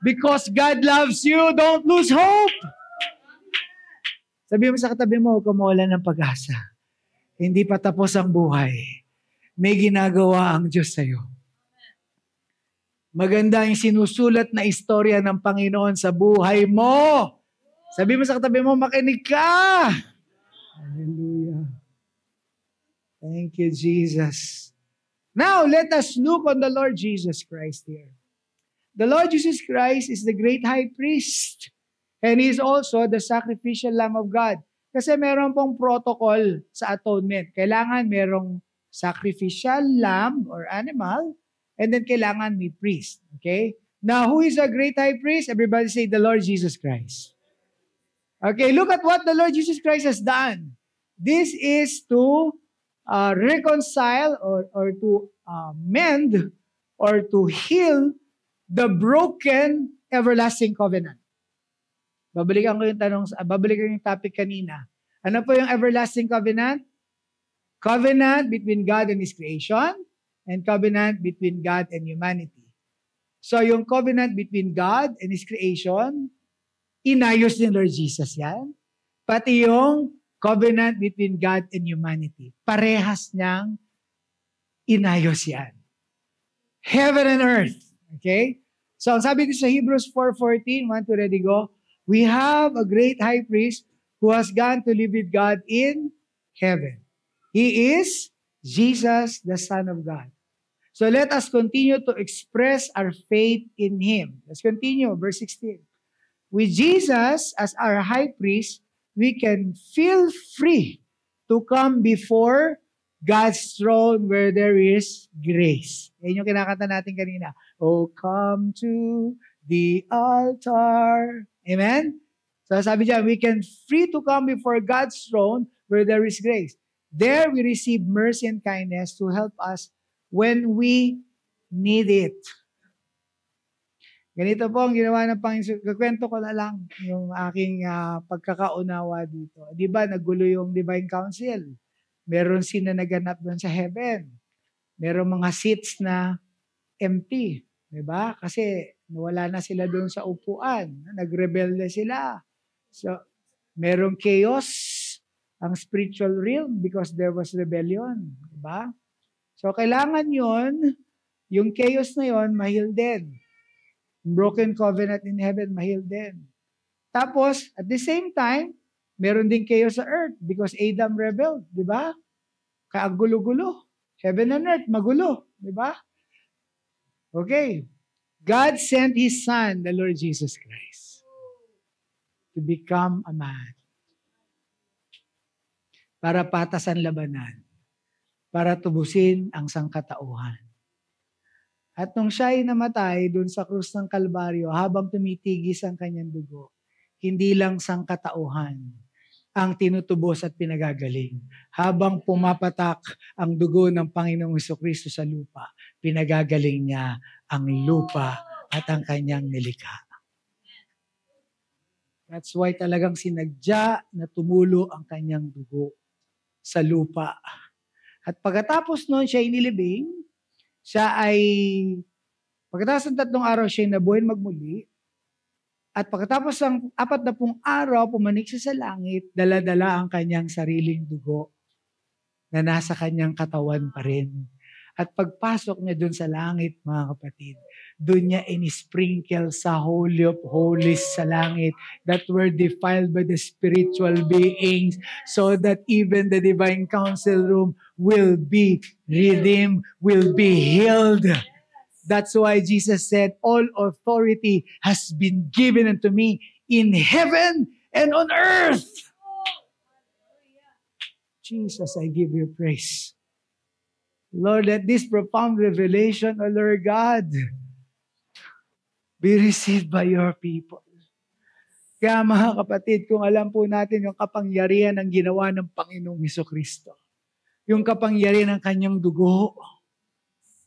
Because God loves you, don't lose hope. Sabi mo sa katabi mo, huwag ka mawalan ng pag-asa. Hindi pa tapos ang buhay. May ginagawa ang Diyos sa'yo. Maganda yung sinusulat na istorya ng Panginoon sa buhay mo. Sabi mo sa katabi mo, makinig ka. Hallelujah. Thank you, Jesus. Now, let us look on the Lord Jesus Christ here. The Lord Jesus Christ is the great high priest. And He is also the sacrificial Lamb of God. Kasi meron pong protocol sa atonement. Kailangan merong sacrificial lamb or animal, and then kailangan may priest. Okay? Now, who is a great high priest? Everybody say, the Lord Jesus Christ. Okay, look at what the Lord Jesus Christ has done. This is to reconcile or to mend or to heal the broken everlasting covenant. Babalikan ko yung topic kanina. Ano po yung everlasting covenant? Covenant between God and His creation and covenant between God and humanity. So yung covenant between God and His creation, inayos ni Lord Jesus yan. Pati yung covenant between God and humanity. Parehas niyang inayos yan. Heaven and earth. Okay? So, ang sabi dito sa Hebrews 4:14, 1 to ready go, we have a great high priest who has gone to live with God in heaven. He is Jesus, the Son of God. So let us continue to express our faith in Him. Let's continue, verse 16. With Jesus as our high priest, we can feel free to come before God's throne where there is grace. Yan yung kinakanta natin kanina. Oh, come to the altar. Amen? So sabi dyan, we can free to come before God's throne where there is grace. There we receive mercy and kindness to help us when we need it. Ganito po ang ginawa ng Panginoon. Kakwento ko na lang yung aking pagkakaunawa dito. Di ba, nagulo yung Divine Council. Meron sina naganap doon sa heaven. Meron mga seats na empty. Di ba? Kasi nawala na sila doon sa upuan. Nagrebelde sila. So, merong chaos ang spiritual realm because there was rebellion. Di ba? So, kailangan yon, yung chaos na yon, mahil din. Broken covenant in heaven, mahil din. Tapos, at the same time, meron din chaos sa earth because Adam rebelled, di ba? Kaya gulo-gulo. Heaven and earth, magulo, di ba? Okay. God sent His Son, the Lord Jesus Christ, to become a man. Para patasan labanan. Para tubusin ang sangkatauhan. At nung siya ay namatay doon sa krus ng Kalbaryo, habang tumitigis ang kanyang dugo, hindi lang sangkatauhan ang tinutubos at pinagagaling. Habang pumapatak ang dugo ng Panginoong Hesukristo sa lupa, pinagagaling niya ang lupa at ang kanyang nilikha. That's why talagang sinadya na tumulo ang kanyang dugo sa lupa. At pagkatapos noon siya inilibing, pagkatapos ng 3 araw siya nabuhay magmuli, at pagkatapos ng 40 araw, pumanik siya sa langit, dala-dala ang kanyang sariling dugo na nasa kanyang katawan pa rin. At pagpasok niya dun sa langit, mga kapatid, dun niya in-sprinkle sa Holy of Holies sa langit that were defiled by the spiritual beings so that even the divine council room will be redeemed, will be healed. That's why Jesus said, all authority has been given unto me in heaven and on earth. Jesus, I give you praise. Lord, let this profound revelation, O Lord God, be received by your people. Kaya mga kapatid, kung alam po natin yung kapangyarihan ng ginawa ng Panginoong Hesukristo, yung kapangyarihan ng kanyang dugo,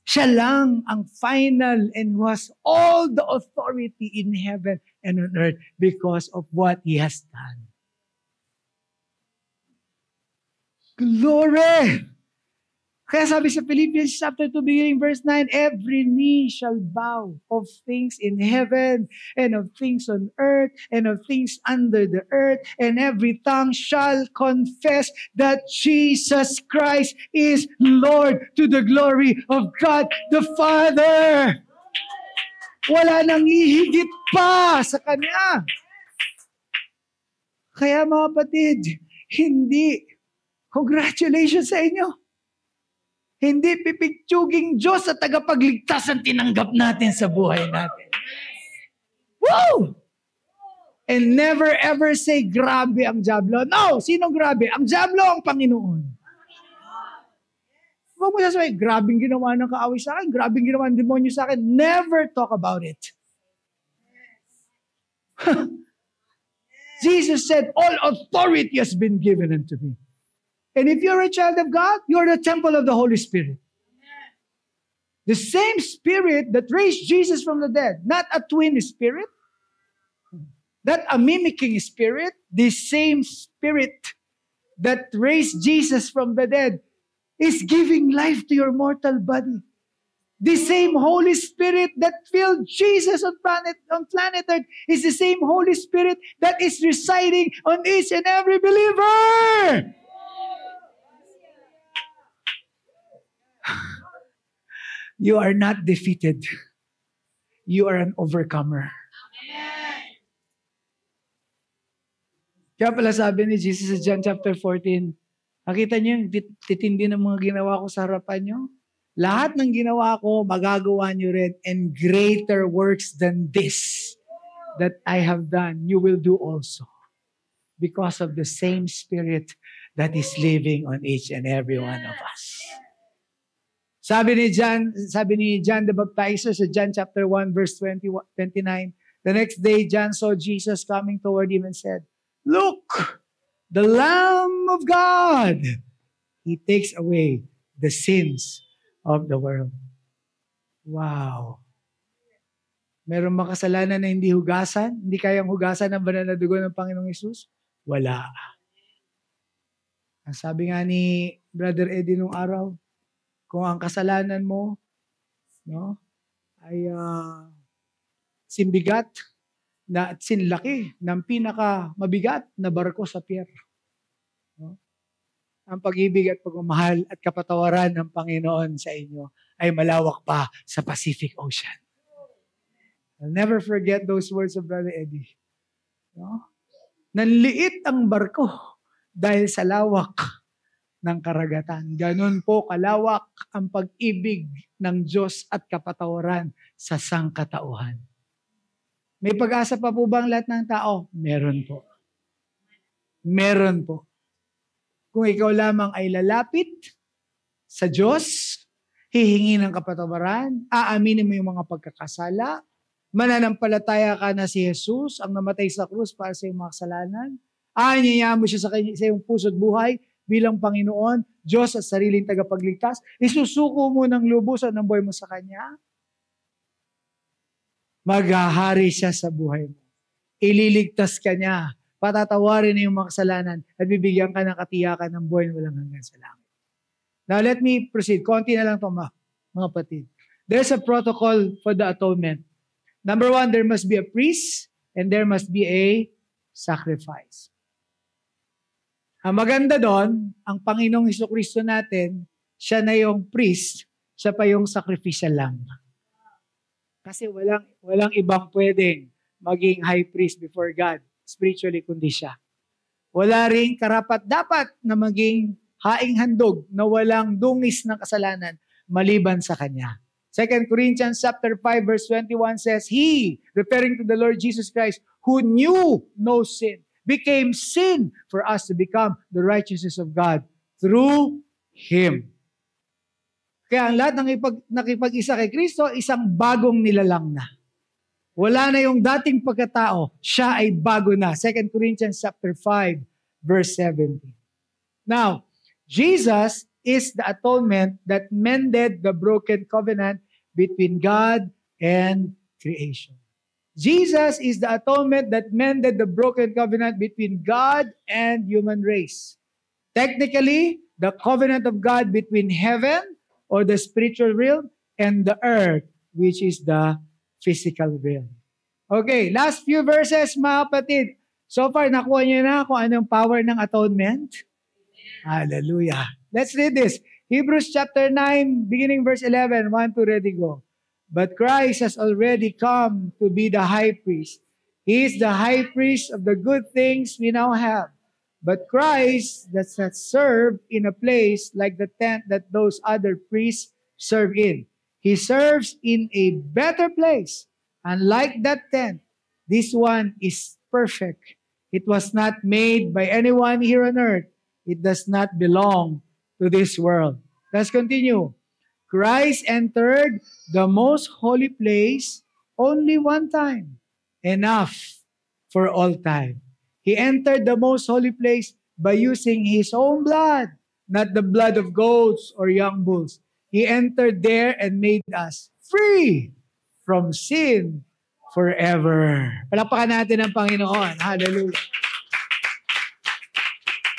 siya lang ang final and was all the authority in heaven and on earth because of what He has done. Glory! Kaya sabi sa Philippians chapter 2, beginning verse 9, every knee shall bow of things in heaven and of things on earth and of things under the earth, and every tongue shall confess that Jesus Christ is Lord to the glory of God the Father. Wala nang ihigit pa sa Kanya. Kaya mga kapatid, congratulations sa inyo. Hindi pipigtuging Diyos sa tagapagligtas ang tinanggap natin sa buhay natin. Woo! And never ever say, grabe ang Diablo. No! Sinong grabe? Ang Diablo ang Panginoon. Huwag mo sasabihin, grabing ginawa ng kaaway sa akin, grabing ginawa ng demonyo sa akin. Never talk about it. Jesus said, all authority has been given unto me. And if you're a child of God, you're the temple of the Holy Spirit. The same Spirit that raised Jesus from the dead, not a twin spirit, not a mimicking spirit, the same Spirit that raised Jesus from the dead is giving life to your mortal body. The same Holy Spirit that filled Jesus on planet Earth is the same Holy Spirit that is residing on each and every believer. You are not defeated. You are an overcomer. Kaya pala sabi ni Jesus sa John chapter 14, nakita niyo yung titindi ng mga ginawa ko sa harapan niyo? Lahat ng ginawa ko, magagawa niyo rin, and greater works than this that I have done, you will do also. Because of the same Spirit that is living on each and every one of us. Sabi ni John the Baptizer sa John chapter 1 verse 29, the next day John saw Jesus coming toward him and said, "Look, the Lamb of God. He takes away the sins of the world." Wow. Meron ba kasalanan na hindi hugasan? Hindi kayang hugasan ng banal na dugo ng Panginoong Hesus? Wala. Ang sabi nga ni Brother Eddie nung araw, kung ang kasalanan mo ay sinbigat na sinlaki ng pinaka mabigat na barko sa pier. No? Ang pag-ibig at pagmamahal at kapatawaran ng Panginoon sa inyo ay malawak pa sa Pacific Ocean. I'll never forget those words of Brother Eddie. No? Nanliit ang barko dahil sa lawak ng karagatan. Ganon po kalawak ang pag-ibig ng Diyos at kapatawaran sa sangkatauhan. May pag-asa pa po bang lahat ng tao? Meron po. Meron po. Kung ikaw lamang ay lalapit sa Diyos, hihingi ng kapatawaran, aaminin mo yung mga pagkakasala, mananampalataya ka na si Jesus ang namatay sa krus para sa iyong mga kasalanan, aanyaya mo siya sa iyong puso't buhay bilang Panginoon, Diyos at sariling tagapagligtas, isusuko mo ng lubusan ng buhay mo sa Kanya, maghahari siya sa buhay mo. Ililigtas ka niya, patatawarin niya yung mga kasalanan, at bibigyan ka ng katiyakan ng buhay na walang hanggan sa langit. Now let me proceed. Konti na lang ito mga kapatid. There's a protocol for the atonement. Number 1, there must be a priest and there must be a sacrifice. Ang maganda doon, ang Panginoong Hesukristo natin, siya na yung priest, siya pa yung sacrificial lamb. Kasi walang ibang pwedeng maging high priest before God, spiritually, kundi siya. Wala ring karapat-dapat na maging haing handog na walang dungis ng kasalanan maliban sa Kanya. 2 Corinthians chapter 5 verse 21 says, He, referring to the Lord Jesus Christ, who knew no sin, became sin for us to become the righteousness of God through Him. Kaya ang lahat ng nakipag-isa kay Kristo, isang bagong nilalang na. Wala na yung dating pagkatao, siya ay bago na. 2 Corinthians chapter 5 verse 17. Now, Jesus is the atonement that mended the broken covenant between God and creation. Jesus is the atonement that mended the broken covenant between God and human race. Technically, the covenant of God between heaven or the spiritual realm and the earth, which is the physical realm. Okay, last few verses mga kapatid. So far, nakuha niyo na kung anong power ng atonement? Hallelujah. Let's read this. Hebrews chapter 9, beginning verse 11. 1, 2, ready, go. But Christ has already come to be the high priest. He is the high priest of the good things we now have. But Christ does not serve in a place like the tent that those other priests serve in. He serves in a better place. Unlike that tent, this one is perfect. It was not made by anyone here on earth. It does not belong to this world. Let's continue. Christ entered the most holy place only one time, enough for all time. He entered the most holy place by using His own blood, not the blood of goats or young bulls. He entered there and made us free from sin forever. Palakpakan natin ang Panginoon. Hallelujah.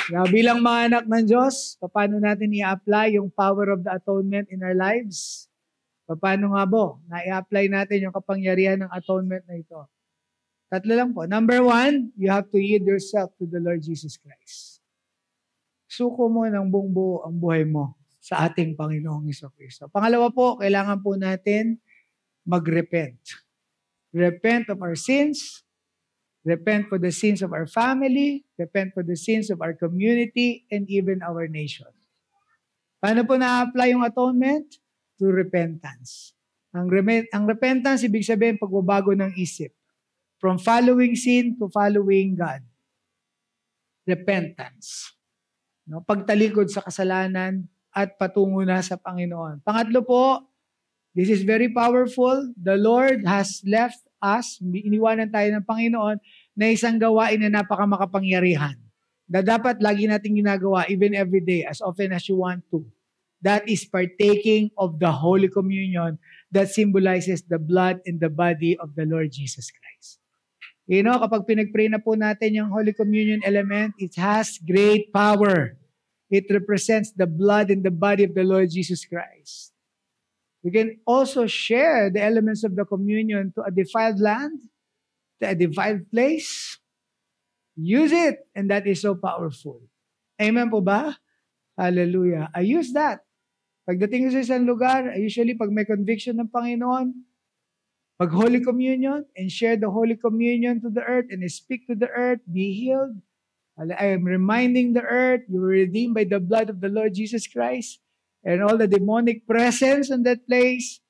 Now, bilang mga anak ng Diyos, paano natin i-apply yung power of the atonement in our lives? Paano nga po na i-apply natin yung kapangyarihan ng atonement na ito? Tatlo lang po. Number 1, you have to yield yourself to the Lord Jesus Christ. Suko mo ng buong buo ang buhay mo sa ating Panginoong Hesukristo. Pangalawa po, kailangan po natin mag-repent. Repent of our sins. Repent for the sins of our family, repent for the sins of our community, and even our nation. Paano po na-apply yung atonement? to repentance. Ang repentance, ibig sabihin, pagbabago ng isip. From following sin to following God. Repentance. No? Pagtalikod sa kasalanan at patungo na sa Panginoon. Pangatlo po, this is very powerful. The Lord has left us, iniwanan tayo ng Panginoon, na isang gawain na napakamakapangyarihan. Na dapat lagi natin ginagawa, even every day, as often as you want to. That is partaking of the Holy Communion that symbolizes the blood and the body of the Lord Jesus Christ. You know, kapag pinag-pray na po natin yung Holy Communion element, it has great power. It represents the blood and the body of the Lord Jesus Christ. We can also share the elements of the communion to a defiled land, to a defiled place. Use it, and that is so powerful. Amen po ba? Hallelujah. I use that. Pagdating sa isang lugar, usually pag may conviction ng Panginoon, pag Holy Communion, and share the Holy Communion to the earth, and speak to the earth, be healed. I am reminding the earth, you were redeemed by the blood of the Lord Jesus Christ, and all the demonic presence in that place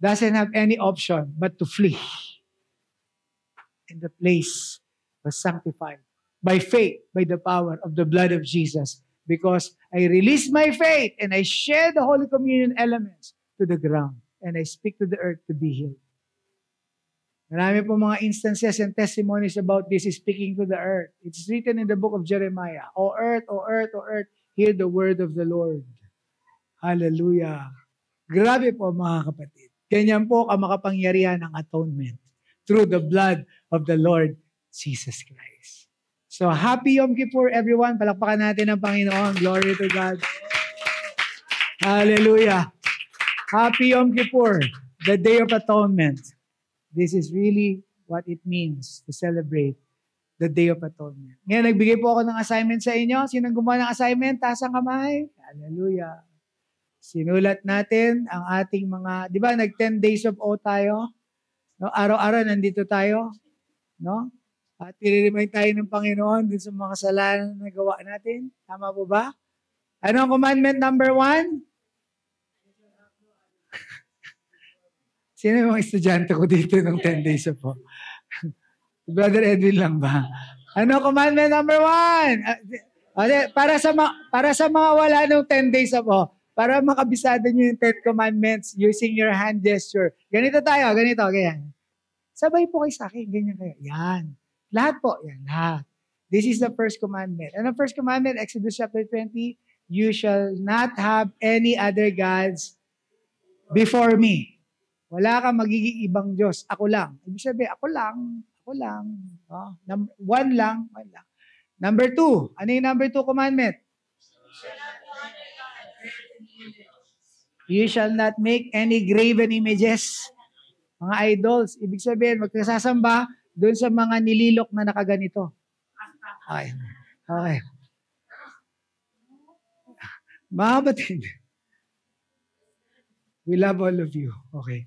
doesn't have any option but to flee. And the place was sanctified by faith, by the power of the blood of Jesus, because I release my faith and I share the Holy Communion elements to the ground, and I speak to the earth to be healed. Marami po mga instances and testimonies about this speaking to the earth. It's written in the book of Jeremiah. O earth, O earth, O earth, hear the word of the Lord. Hallelujah. Grabe po mga kapatid. Ganyan po ang makapangyarihan ng atonement through the blood of the Lord Jesus Christ. So happy Yom Kippur everyone. Palakpakan natin ang Panginoon. Glory to God. Hallelujah. Happy Yom Kippur, the Day of Atonement. This is really what it means to celebrate the Day of Atonement. Ngayon, nagbigay po ako ng assignment sa inyo. Sinong gumawa ng assignment? Taas ang kamay. Hallelujah. Sinulat natin ang ating mga, di ba, nag-10 days of awe tayo? No? Araw-araw nandito tayo. No? At i-remind tayo ng Panginoon dun sa mga kasalanan na nagawa natin. Tama po ba? Ano ang commandment number 1? Sino yung mga estudyante ko dito ng 10 days of awe? Brother Edwin lang ba? Ano commandment number 1? Para sa mga wala nung 10 days of awe, para makabisado nyo yung 10 commandments using your hand gesture. Ganito tayo, ganito, ganyan. Sabay po kayo sa akin, ganyan kayo. Yan. Lahat po, yan, lahat. This is the first commandment. And the first commandment, Exodus chapter 20, you shall not have any other gods before me. Wala kang magiging ibang Diyos. Ako lang. Ibig sabihin, ako lang. Oh, one lang. Number 2. Ano yung number 2 commandment? You shall not make any graven images. Mga idols. Ibig sabihin, magkasasamba doon sa mga nililok na nakaganito. Okay. Mga batid. We love all of you. Okay.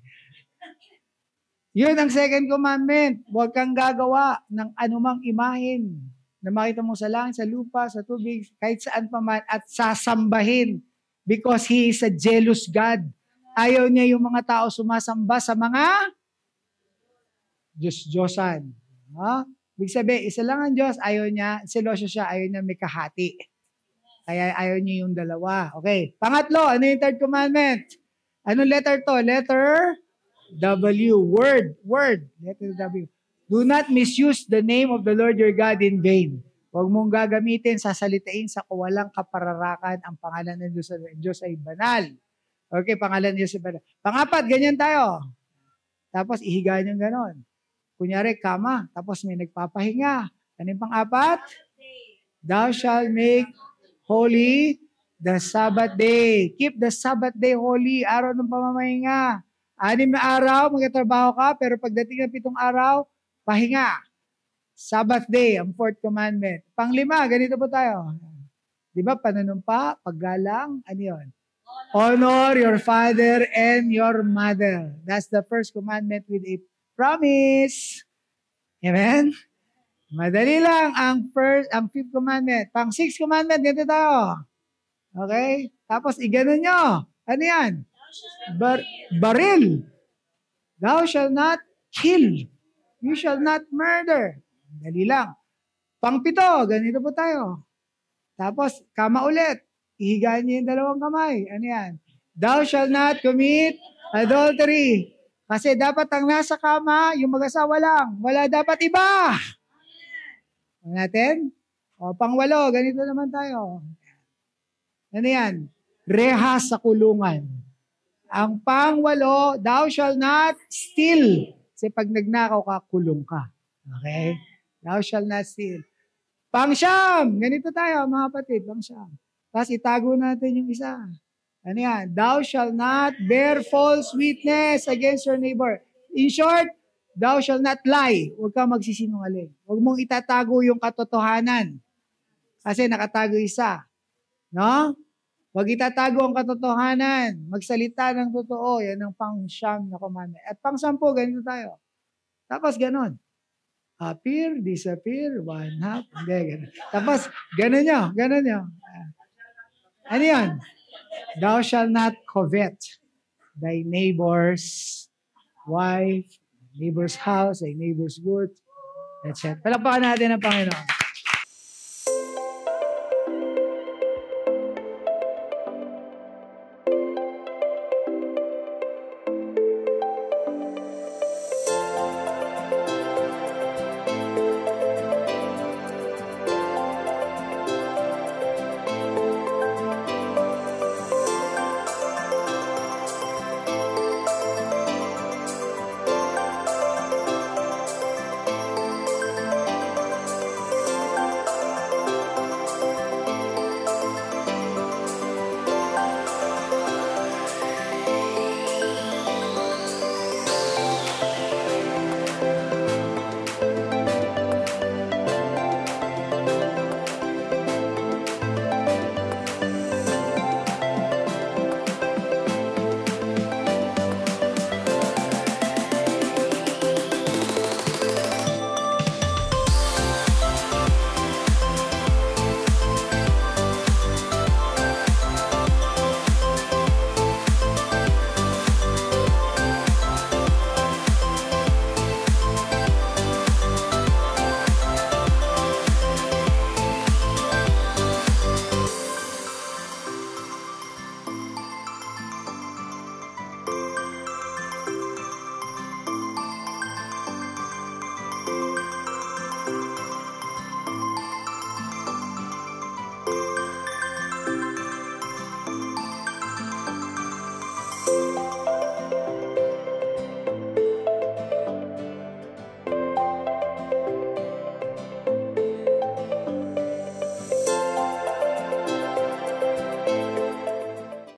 Yun ang second commandment. Huwag kang gagawa ng anumang imahin na makita mo sa langit, sa lupa, sa tubig, kahit saan pa man, at sasambahin. Because He is a jealous God. Ayaw niya yung mga tao sumasamba sa mga Diyos-Diyosan. Ha? Ibig sabihin, isa lang ang Diyos, ayaw niya, seloso siya, ayaw niya may kahati. Kaya ayaw niya yung dalawa. Okay. Pangatlo, ano yung third commandment? Anong letter to? Letter W. Word. Letter W. Do not misuse the name of the Lord your God in vain. Huwag mong gagamitin, sasalitain sa kawalang kapararakan ang pangalan ng Diyos. Diyos ay banal. Okay, pangalan ng Diyos ay banal. Pangapat, ganyan tayo. Tapos ihiga niyong ganon. Kunyari, kama. Tapos may nagpapahinga. Ano yung pang-apat? Thou shalt make holy the Sabbath day. Keep the Sabbath day holy. Araw ng pamamahinga. 6 na araw, magtatrabaho ka, pero pagdating ng 7 araw, pahinga. Sabbath day, ang 4th commandment. Pang-5, ganito po tayo. Di ba, pananumpa, paggalang, ano yun? Honor your father and your mother. That's the first commandment with a promise. Amen? Madali lang ang 5th commandment. Pang 6th commandment, ganito tayo. Okay? Tapos, iganon nyo. Ano yan? baril. Thou shall not kill. You shall not murder. Dali lang. Pang-pito, ganito po tayo. Tapos, kama ulit. Ihigaan niyo yung dalawang kamay. Ano yan? Thou shall not commit adultery. Kasi dapat ang nasa kama, yung mag-asawa lang. Wala dapat iba. Ano natin? O, pang-walo, ganito naman tayo. Ano yan? Rehas sa kulungan. Ang pang-walo, thou shall not steal. Kasi pag nagnakaw ka, kulong ka. Okay? Thou shall not steal. Pang-siyam, ganito tayo mga kapatid, pang-siyam. Tapos itago natin yung isa. Ano yan? Thou shall not bear false witness against your neighbor. In short, thou shall not lie. Huwag kang magsisinungaling. Huwag mong itatago yung katotohanan. Kasi nakatago isa. No? Huwag itatago ang katotohanan. Magsalita ng totoo. Yan ang pang-siyam na commandment. At pang-sampu, ganito tayo. Tapos ganon. Appear, disappear, one half. Hindi, ganon. Tapos, ganon nyo. Ano yan? Thou shall not covet thy neighbor's wife, neighbor's house, thy neighbor's good, etc. Palakpakan natin ang Panginoon.